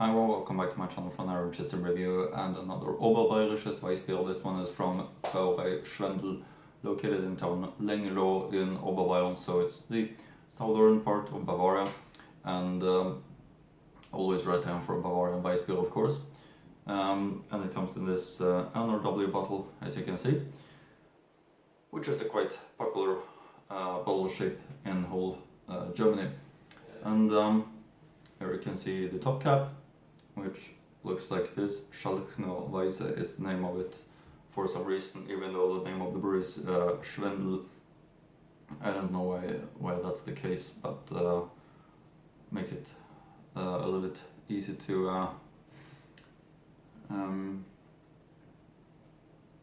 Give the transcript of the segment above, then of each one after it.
Hi everyone, welcome back to my channel for another Manchester review and another Oberbayerisches Weissbräu. This one is from Brauerei Schwendl, located in town Lengerå in Oberbayern, so it's the southern part of Bavaria, and always right time for Bavarian Weissbräu, of course. And it comes in this NRW bottle, as you can see, which is a quite popular bottle shape in whole Germany. And here you can see the top cap, which looks like this. Schwendl Weisse is the name of it for some reason, even though the name of the brewery is Schwendl. I don't know why that's the case, but makes it a little bit easy to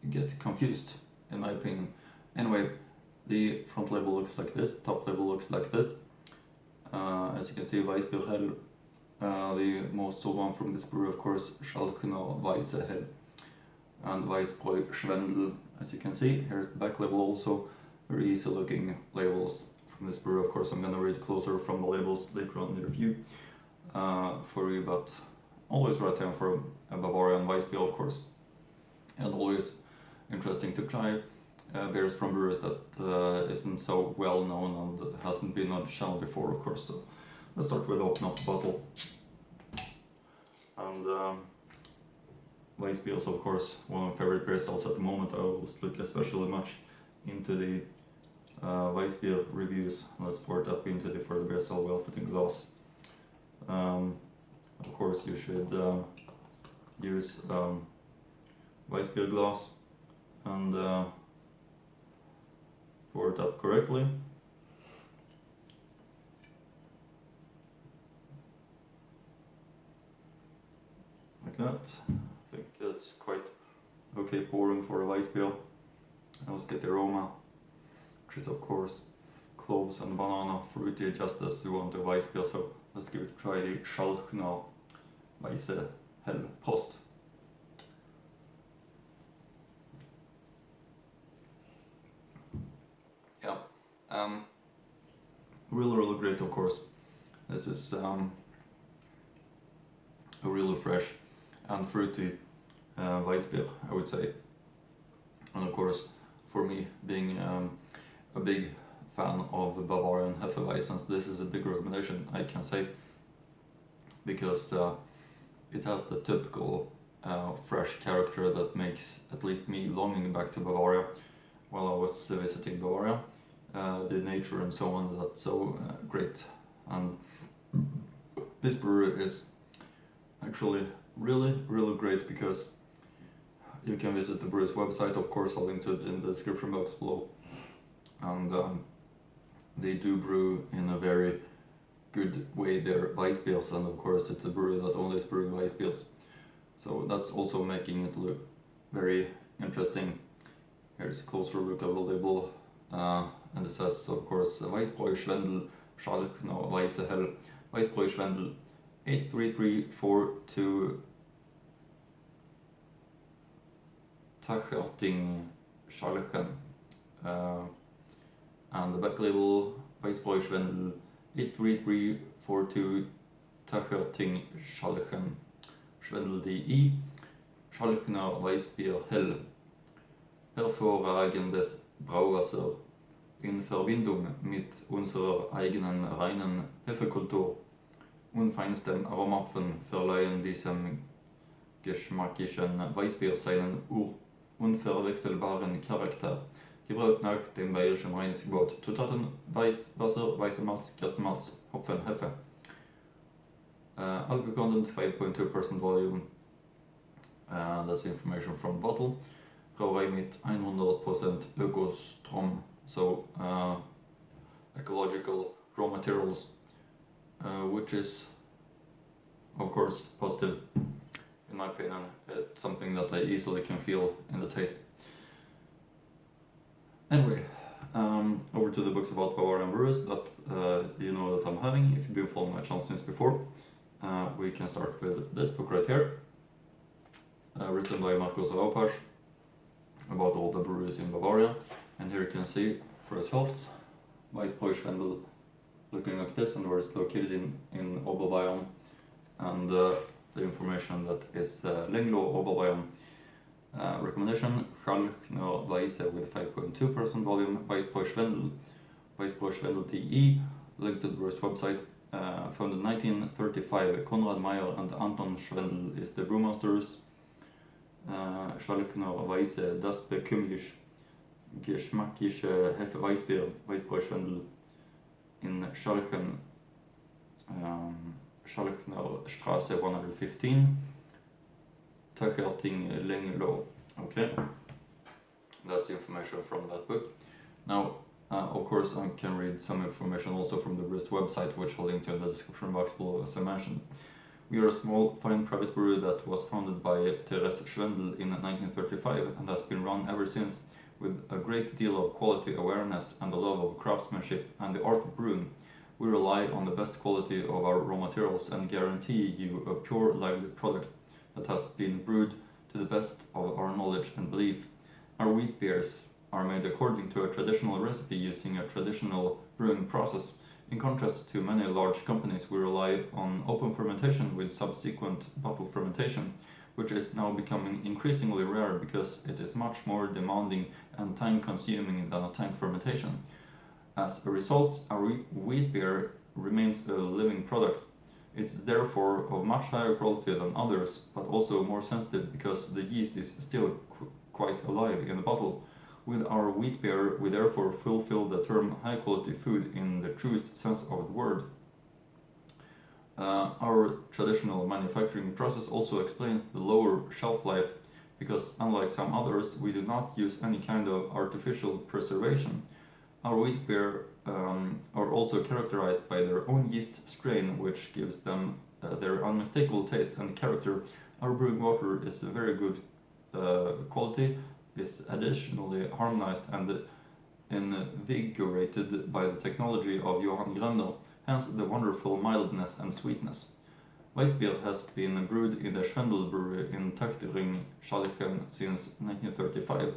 get confused, in my opinion. Anyway, the front label looks like this, top label looks like this. As you can see, Weissbräu, the most sold one from this brewery, of course, Schwendl Weisse, and Weissbräu Schwendl. As you can see, here's the back label also. Very easy looking labels from this brewery. Of course, I'm gonna read closer from the labels later on in the review for you, but always right time for a Bavarian Weissbräu, of course, and always interesting to try beers from brewers that isn't so well known and hasn't been on the channel before, of course. So let's start with opening up the bottle. And Weissbräu is, of course, one of my favorite beer styles at the moment. I always look especially much into the Weissbräu reviews. Let's pour it up into the further beer style well-fitting glass. Of course, you should use Weissbräu glass and pour it up correctly. Like that. I think that's quite okay pouring for a Weissbräu. And let's get the aroma, which is of course cloves and banana, fruity, just as you want a Weissbräu. So let's give it a try, the Schwendl Weisse Hell Post. Yeah, really great, of course. This is a really fresh and fruity Weissbräu, I would say. And of course, for me, being a big fan of Bavarian Hefeweizens, this is a big recommendation, I can say, because it has the typical fresh character that makes at least me longing back to Bavaria while I was visiting Bavaria. The nature and so on, that's so great. And this brewery is actually really great because you can visit the brewery's website. Of course, I'll link to it in the description box below. And they do brew in a very good way their Weissbräus, and of course it's a brewery that only is brewing Weissbräus. So that's also making it look very interesting. Here's a closer look of the label. And it says, of course, Weissbräu Schwendl Schwendl Weisse Hell Weissbräu Schwendl 83342 Tacherting Schalchen. And the back label, Weissbräu Schwendl 83342 Tacherting Schalchen Schwendl DI Schalchener Weissbier Hell. Hervorragendes Brauwasser in Verbindung mit unserer eigenen reinen Hefekultur und feinstem Aromapfen verleihen diesem geschmacklichen Weißbier seinen unverwechselbaren Charakter. Gebraut nach dem bayerischen Reinheitsgebot. Zutaten: Weißwasser, weißer Malz, Gerstenmalz, Hopfen, Hefe. Alcohol content 5.2% volume. That's the information from the bottle. Brauerei mit 100% Ökostrom, so ecological raw materials, which is of course positive in my opinion. It's something that I easily can feel in the taste. Anyway, over to the books about Bavarian brewers that you know that I'm having. If you've been following my channel since before, we can start with this book right here, written by Markus Raupasch, about all the breweries in Bavaria. And here you can see for yourselves Weissbräu Schwendl looking like this, and where it's located in Oberbayern. And the information that is Lenglo Oberbayern. Recommendation: Schwendl Weisse with 5.2% volume, Weissbräu Schwendl, Weissbräu Schwendl.de, link to the brew's website. Founded 1935, Konrad Meyer and Anton Schwendl is the brewmasters. Schalkner Weisse, das bekömmlich geschmackliche Hefe Weissbräu Schwendl in Schalken, Schalkner Straße 115, Tacherting, Lenglo. Okay, that's the information from that book. Now, of course, I can read some information also from the brew's website, which I'll link to in the description box below, as I mentioned. We are a small, fine private brewery that was founded by Therese Schwendl in 1935 and has been run ever since with a great deal of quality awareness and a love of craftsmanship and the art of brewing. We rely on the best quality of our raw materials and guarantee you a pure, lively product that has been brewed to the best of our knowledge and belief. Our wheat beers are made according to a traditional recipe using a traditional brewing process. In contrast to many large companies, we rely on open fermentation with subsequent bottle fermentation, which is now becoming increasingly rare because it is much more demanding and time-consuming than a tank fermentation. As a result, our wheat beer remains a living product. It's therefore of much higher quality than others, but also more sensitive because the yeast is still quite alive in the bottle. With our wheat beer, we therefore fulfill the term high-quality food in the truest sense of the word. Our traditional manufacturing process also explains the lower shelf life, because unlike some others, we do not use any kind of artificial preservation. Our wheat beer are also characterized by their own yeast strain, which gives them their unmistakable taste and character. Our brewing water is very good quality, is additionally harmonized and invigorated by the technology of Johann Gröndel, hence the wonderful mildness and sweetness. Weissbier has been brewed in the Schwendl brewery in Tacherting, Schalken since 1935,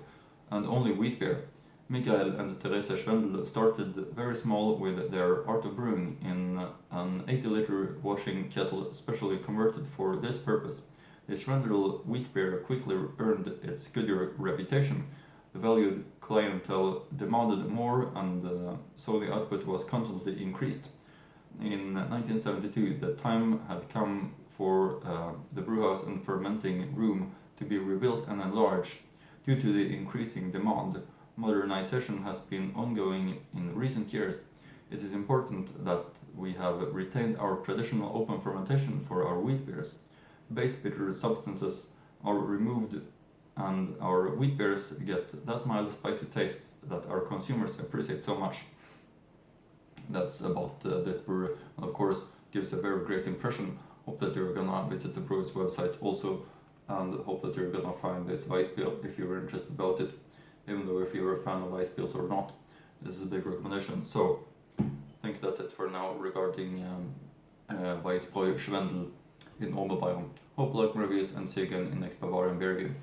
and only wheat beer. Michael and Therese Schwendl started very small with their art of brewing in an 80-liter washing kettle specially converted for this purpose. The Schwendl wheat beer quickly earned its good reputation. The valued clientele demanded more, and so the output was constantly increased. In 1972, the time had come for the brewhouse and fermenting room to be rebuilt and enlarged. Due to the increasing demand, modernization has been ongoing in recent years. It is important that we have retained our traditional open fermentation for our wheat beers. Base bitter substances are removed and our wheat beers get that mild spicy taste that our consumers appreciate so much. That's about this brewery, and of course gives a very great impression. Hope that you're gonna visit the brewer's website also, and hope that you're gonna find this Weissbier if you're interested about it, even though if you're a fan of Weissbiers or not. This is a big recommendation. So I think that's it for now regarding Weissbräu Schwendl in Oberbayern. Hope you like my reviews and see you again in next Bavarian beer review.